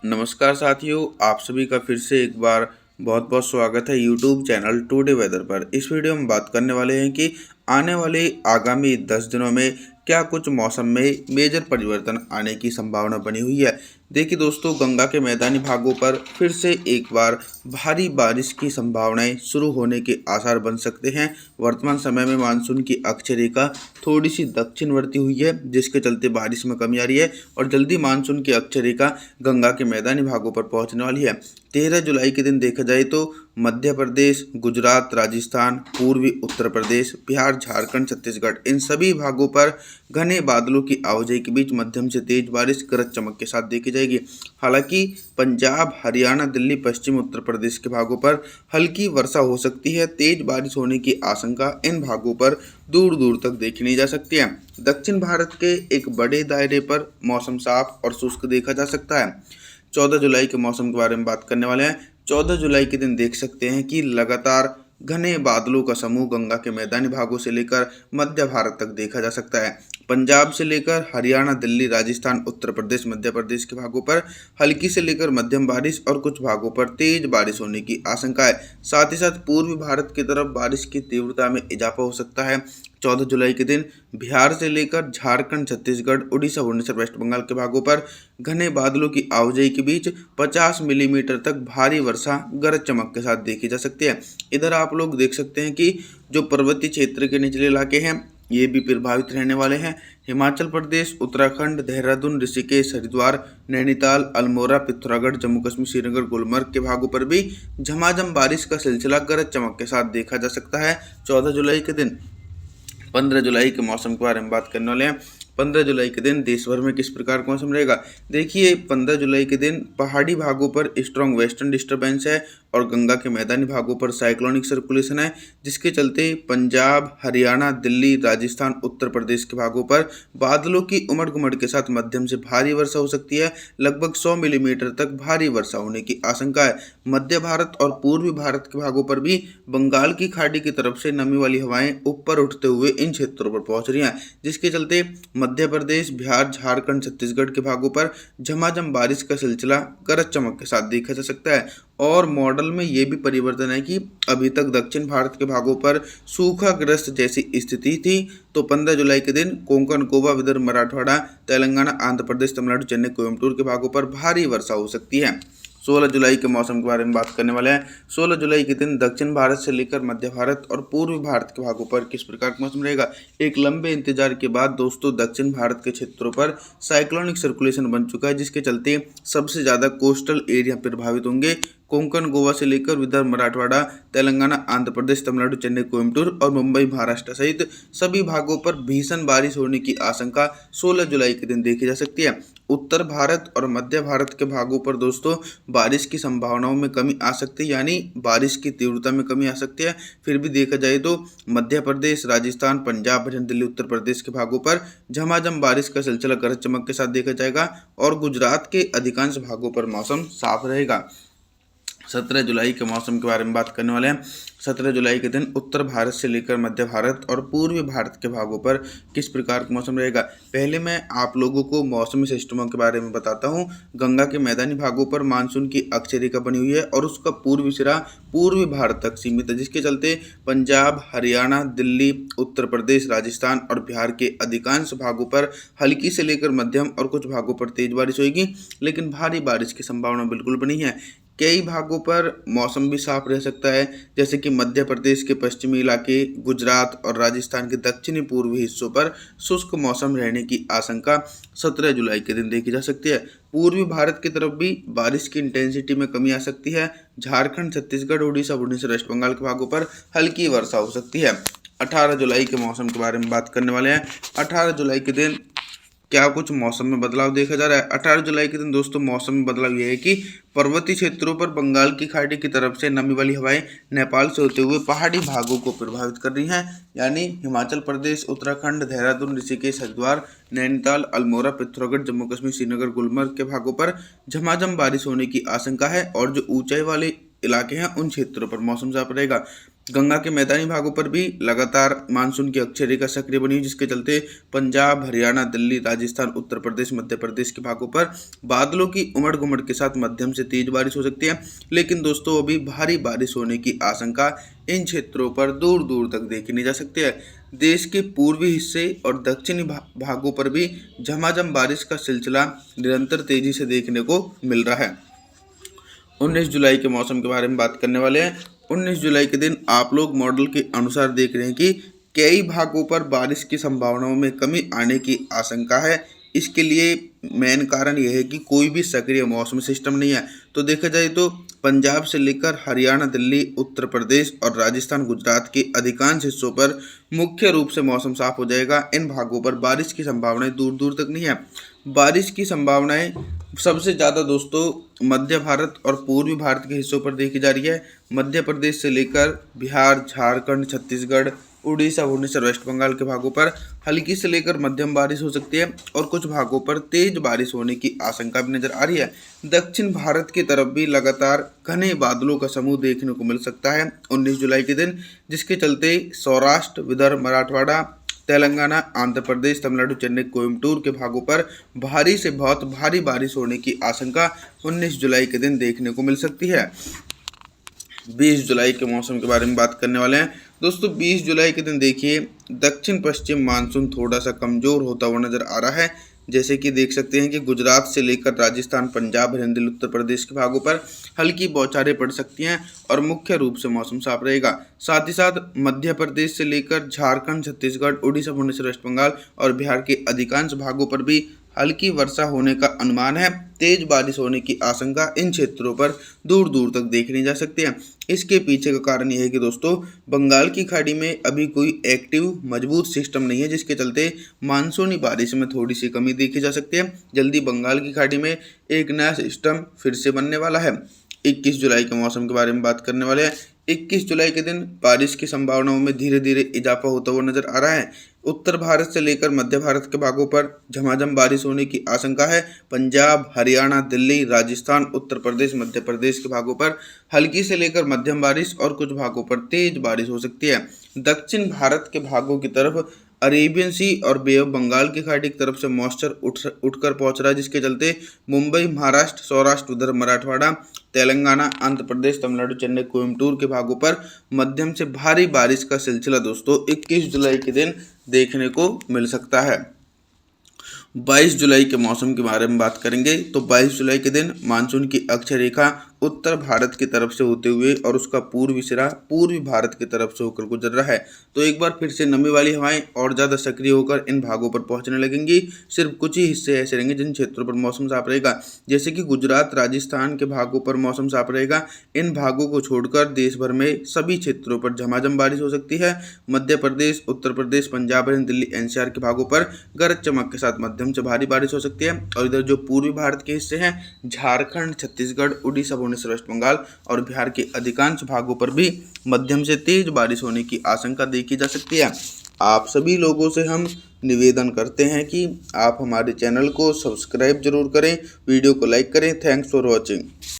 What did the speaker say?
नमस्कार साथियों, आप सभी का फिर से एक बार बहुत बहुत स्वागत है यूट्यूब चैनल टुडे वेदर पर। इस वीडियो में बात करने वाले हैं कि आने वाले आगामी 10 दिनों में क्या कुछ मौसम में मेजर परिवर्तन आने की संभावना बनी हुई है। देखिए दोस्तों, गंगा के मैदानी भागों पर फिर से एक बार भारी बारिश की संभावनाएं शुरू होने के आसार बन सकते हैं। वर्तमान समय में मानसून की अक्षय रेखा थोड़ी सी दक्षिणवर्ती हुई है, जिसके चलते बारिश में कमी आ रही है और जल्दी मानसून की अक्षय रेखा गंगा के मैदानी भागों पर पहुंचने वाली है। 13 जुलाई के दिन देखा जाए तो मध्य प्रदेश, गुजरात, राजस्थान, पूर्वी उत्तर प्रदेश, बिहार, झारखंड, छत्तीसगढ़ इन सभी भागों पर घने बादलों की आवाजाही के बीच मध्यम से तेज बारिश गरज चमक के साथ देखी जाएगी। हालांकि पंजाब, हरियाणा, दिल्ली, पश्चिम उत्तर प्रदेश के भागों पर हल्की वर्षा हो सकती है। तेज बारिश होने की आशंका इन भागों पर दूर दूर तक देखी नहीं जा सकती है। दक्षिण भारत के एक बड़े दायरे पर मौसम साफ और शुष्क देखा जा सकता है। 14 जुलाई के मौसम के बारे में बात करने वाले हैं। 14 जुलाई के दिन देख सकते हैं कि लगातार घने बादलों का समूह गंगा के मैदानी भागों से लेकर मध्य भारत तक देखा जा सकता है। पंजाब से लेकर हरियाणा, दिल्ली, राजस्थान, उत्तर प्रदेश, मध्य प्रदेश के भागों पर हल्की से लेकर मध्यम बारिश और कुछ भागों पर तेज बारिश होने की आशंका है। साथ ही साथ पूर्वी भारत की तरफ बारिश की तीव्रता में इजाफा हो सकता है। 14 जुलाई के दिन बिहार से लेकर झारखंड, छत्तीसगढ़, उड़ीसा, भुवनेश्वर, वेस्ट बंगाल के भागों पर घने बादलों की आवाजाही के बीच 50 मिलीमीटर तक भारी वर्षा गरज चमक के साथ देखी जा सकती है। इधर आप लोग देख सकते हैं कि जो पर्वतीय क्षेत्र के निचले इलाके हैं ये भी प्रभावित रहने वाले हैं। हिमाचल प्रदेश, उत्तराखंड, देहरादून, ऋषिकेश, हरिद्वार, नैनीताल, अल्मोड़ा, पिथौरागढ़, जम्मू कश्मीर, श्रीनगर, गुलमर्ग के भागों पर भी झमाझम बारिश का सिलसिला गरज चमक के साथ देखा जा सकता है 14 जुलाई के दिन। 15 जुलाई के मौसम के बारे में बात करने वाले हैं। 15 जुलाई के दिन देश भर में किस प्रकार का मौसम रहेगा। देखिए, 15 जुलाई के दिन पहाड़ी भागों पर स्ट्रॉन्ग वेस्टर्न डिस्टर्बेंस है और गंगा के मैदानी भागों पर साइक्लोनिक सर्कुलेशन है, जिसके चलते पंजाब, हरियाणा, दिल्ली, राजस्थान, उत्तर प्रदेश के भागों पर बादलों की उमड़ घुमड़ के साथ मध्यम से भारी वर्षा हो सकती है। लगभग 100 मिलीमीटर तक भारी वर्षा होने की आशंका है। मध्य भारत और पूर्वी भारत के भागों पर भी बंगाल की खाड़ी की तरफ से नमी वाली हवाएं ऊपर उठते हुए इन क्षेत्रों पर पहुंच रही हैं, जिसके चलते मध्य प्रदेश, बिहार, झारखंड, छत्तीसगढ़ के भागों पर झमाझम बारिश का सिलसिला गरज चमक के साथ देखा जा सकता है। और मॉडल में ये भी परिवर्तन है कि अभी तक दक्षिण भारत के भागों पर सूखाग्रस्त जैसी स्थिति थी, तो 15 जुलाई के दिन कोंकण, गोवा, विदर्भ, मराठवाड़ा, तेलंगाना, आंध्र प्रदेश, तमिलनाडु, चेन्नई, कोयम्बटूर के भागों पर भारी वर्षा हो सकती है। 16 जुलाई के मौसम के बारे में बात करने वाले हैं। 16 जुलाई के दिन दक्षिण भारत से लेकर मध्य भारत और पूर्वी भारत के भागों पर किस प्रकार का मौसम रहेगा। एक लंबे इंतजार के बाद दोस्तों दक्षिण भारत के क्षेत्रों पर साइक्लोनिक सर्कुलेशन बन चुका है, जिसके चलते सबसे ज़्यादा कोस्टल एरिया प्रभावित होंगे। कोंकण, गोवा से लेकर विदर्भ, मराठवाड़ा, तेलंगाना, आंध्र प्रदेश, तमिलनाडु, चेन्नई, कोयम्बटूर और मुंबई, महाराष्ट्र सहित सभी भागों पर भीषण बारिश होने की आशंका 16 जुलाई के दिन देखी जा सकती है। उत्तर भारत और मध्य भारत के भागों पर दोस्तों बारिश की संभावनाओं में कमी आ सकती है, यानी बारिश की तीव्रता में कमी आ सकती है। फिर भी देखा जाए तो मध्य प्रदेश, राजस्थान, पंजाब, हरियाणा, दिल्ली, उत्तर प्रदेश के भागों पर झमाझम बारिश का सिलसिला गरज चमक के साथ देखा जाएगा और गुजरात के अधिकांश भागों पर मौसम साफ रहेगा। 17 जुलाई के मौसम के बारे में बात करने वाले हैं। 17 जुलाई के दिन उत्तर भारत से लेकर मध्य भारत और पूर्वी भारत के भागों पर किस प्रकार का मौसम रहेगा। पहले मैं आप लोगों को मौसमी सिस्टमों के बारे में बताता हूं। गंगा के मैदानी भागों पर मानसून की अक्षय रेखा बनी हुई है और उसका पूर्वी सिरा पूर्वी भारत तक सीमित है, जिसके चलते पंजाब, हरियाणा, दिल्ली, उत्तर प्रदेश, राजस्थान और बिहार के अधिकांश भागों पर हल्की से लेकर मध्यम और कुछ भागों पर तेज बारिश होगी, लेकिन भारी बारिश की संभावना बिल्कुल भी नहीं है। कई भागों पर मौसम भी साफ रह सकता है, जैसे कि मध्य प्रदेश के पश्चिमी इलाके, गुजरात और राजस्थान के दक्षिणी पूर्वी हिस्सों पर शुष्क मौसम रहने की आशंका 17 जुलाई के दिन देखी जा सकती है। पूर्वी भारत की तरफ भी बारिश की इंटेंसिटी में कमी आ सकती है। झारखंड, छत्तीसगढ़, उड़ीसा, भुवनेश्वर, वेस्ट बंगाल के भागों पर हल्की वर्षा हो सकती है। 18 जुलाई के मौसम के बारे में बात करने वाले हैं। 18 जुलाई के दिन क्या कुछ मौसम में बदलाव देखा जा रहा है। 18 जुलाई के दिन दोस्तों मौसम में बदलाव यह है कि पर्वतीय क्षेत्रों पर बंगाल की खाड़ी की तरफ से नमी वाली हवाएं नेपाल से होते हुए पहाड़ी भागों को प्रभावित कर रही हैं, यानी हिमाचल प्रदेश, उत्तराखंड, देहरादून, ऋषिकेश, हरिद्वार, नैनीताल, अल्मोड़ा, पिथौरागढ़, जम्मू कश्मीर, श्रीनगर, गुलमर्ग के भागों पर झमाझम बारिश होने की आशंका है और जो ऊंचाई वाले इलाके हैं उन क्षेत्रों पर मौसम साफ रहेगा। गंगा के मैदानी भागों पर भी लगातार मानसून की अक्षय रेखा सक्रिय बनी हुई, जिसके चलते पंजाब, हरियाणा, दिल्ली, राजस्थान, उत्तर प्रदेश, मध्य प्रदेश के भागों पर बादलों की उमड़ घुमड़ के साथ मध्यम से तेज बारिश हो सकती है। लेकिन दोस्तों अभी भारी बारिश होने की आशंका इन क्षेत्रों पर दूर दूर तक देखी नहीं जा सकती है। देश के पूर्वी हिस्से और दक्षिणी भागों पर भी झमाझम बारिश का सिलसिला निरंतर तेजी से देखने को मिल रहा है। 19 जुलाई के मौसम के बारे में बात करने वाले हैं। 19 जुलाई के दिन आप लोग मॉडल के अनुसार देख रहे हैं कि कई भागों पर बारिश की संभावनाओं में कमी आने की आशंका है। इसके लिए मेन कारण यह है कि कोई भी सक्रिय मौसम सिस्टम नहीं है। तो देखा जाए तो पंजाब से लेकर हरियाणा, दिल्ली, उत्तर प्रदेश और राजस्थान, गुजरात के अधिकांश हिस्सों पर मुख्य रूप से मौसम साफ हो जाएगा। इन भागों पर बारिश की संभावनाएं दूर दूर तक नहीं है। बारिश की संभावनाएं सबसे ज़्यादा दोस्तों मध्य भारत और पूर्वी भारत के हिस्सों पर देखी जा रही है। मध्य प्रदेश से लेकर बिहार, झारखंड, छत्तीसगढ़, उड़ीसा, भुवनेश्वर, वेस्ट बंगाल के भागों पर हल्की से लेकर मध्यम बारिश हो सकती है और कुछ भागों पर तेज बारिश होने की आशंका भी नजर आ रही है। दक्षिण भारत की तरफ भी लगातार घने बादलों का समूह देखने को मिल सकता है 19 जुलाई के दिन, जिसके चलते सौराष्ट्र, विदर्भ, मराठवाड़ा, तेलंगाना, आंध्र प्रदेश, तमिलनाडु, चेन्नई, कोयम्बटूर के भागों पर भारी से बहुत भारी बारिश होने की आशंका 19 जुलाई के दिन देखने को मिल सकती है। 20 जुलाई के मौसम के बारे में बात करने वाले हैं। दोस्तों 20 जुलाई के दिन देखिए दक्षिण पश्चिम मानसून थोड़ा सा कमज़ोर होता हुआ नज़र आ रहा है। जैसे कि देख सकते हैं कि गुजरात से लेकर राजस्थान, पंजाब, हरियाणा, दिल्ली, उत्तर प्रदेश के भागों पर हल्की बौछारें पड़ सकती हैं और मुख्य रूप से मौसम साफ रहेगा। साथ ही साथ मध्य प्रदेश से लेकर झारखंड, छत्तीसगढ़, उड़ीसा, भुवनेश्वर, वेस्ट बंगाल और बिहार के अधिकांश भागों पर भी हल्की वर्षा होने का अनुमान है। तेज बारिश होने की आशंका इन क्षेत्रों पर दूर दूर तक देखी जा सकती है। इसके पीछे का कारण यह है कि दोस्तों बंगाल की खाड़ी में अभी कोई एक्टिव मजबूत सिस्टम नहीं है, जिसके चलते मानसूनी बारिश में थोड़ी सी कमी देखी जा सकती है। जल्दी बंगाल की खाड़ी में एक नया सिस्टम फिर से बनने वाला है। 21 जुलाई के मौसम के बारे में बात करने वाले हैं। 21 जुलाई के दिन बारिश की संभावनाओं में धीरे धीरे इजाफा होता हुआ नजर आ रहा है। उत्तर भारत से लेकर मध्य भारत के भागों पर झमाझम बारिश होने की आशंका है। पंजाब, हरियाणा, दिल्ली, राजस्थान, उत्तर प्रदेश, मध्य प्रदेश के भागों पर हल्की से लेकर मध्यम बारिश और कुछ भागों पर तेज बारिश हो सकती है। दक्षिण भारत के भागों की तरफ अरेबियन सी और बे ऑफ बंगाल की खाड़ी की तरफ से मॉइस्चर उठकर पहुंच रहा है, जिसके चलते मुंबई, महाराष्ट्र, सौराष्ट्र, उधर मराठवाड़ा, तेलंगाना, आंध्र प्रदेश, तमिलनाडु, चेन्नई, कोयम्बटूर के भागों पर मध्यम से भारी बारिश का सिलसिला दोस्तों 21 जुलाई के दिन देखने को मिल सकता है। 22 जुलाई के मौसम के बारे में बात करेंगे तो 22 जुलाई के दिन मानसून की अक्षय रेखा उत्तर भारत की तरफ से होते हुए और उसका पूर्वी सिरा पूर्वी भारत की तरफ से होकर गुजर रहा है। तो एक बार फिर से नमी वाली हवाएं और ज़्यादा सक्रिय होकर इन भागों पर पहुंचने लगेंगी। सिर्फ कुछ ही हिस्से ऐसे रहेंगे जिन क्षेत्रों पर मौसम साफ रहेगा, जैसे कि गुजरात, राजस्थान के भागों पर मौसम साफ रहेगा। इन भागों को छोड़कर देश भर में सभी क्षेत्रों पर झमाझम बारिश हो सकती है। मध्य प्रदेश, उत्तर प्रदेश, पंजाब, हरियाणा, दिल्ली, एनसीआर के भागों पर गरज चमक के साथ मध्यम से भारी बारिश हो सकती है। और इधर जो पूर्वी भारत के हिस्से हैं, झारखंड, छत्तीसगढ़, उड़ीसा, भुवनेश्वर, वेस्ट बंगाल और बिहार के अधिकांश भागों पर भी मध्यम से तेज बारिश होने की आशंका देखी जा सकती है। आप सभी लोगों से हम निवेदन करते हैं कि आप हमारे चैनल को सब्सक्राइब जरूर करें, वीडियो को लाइक करें। Thanks for watching.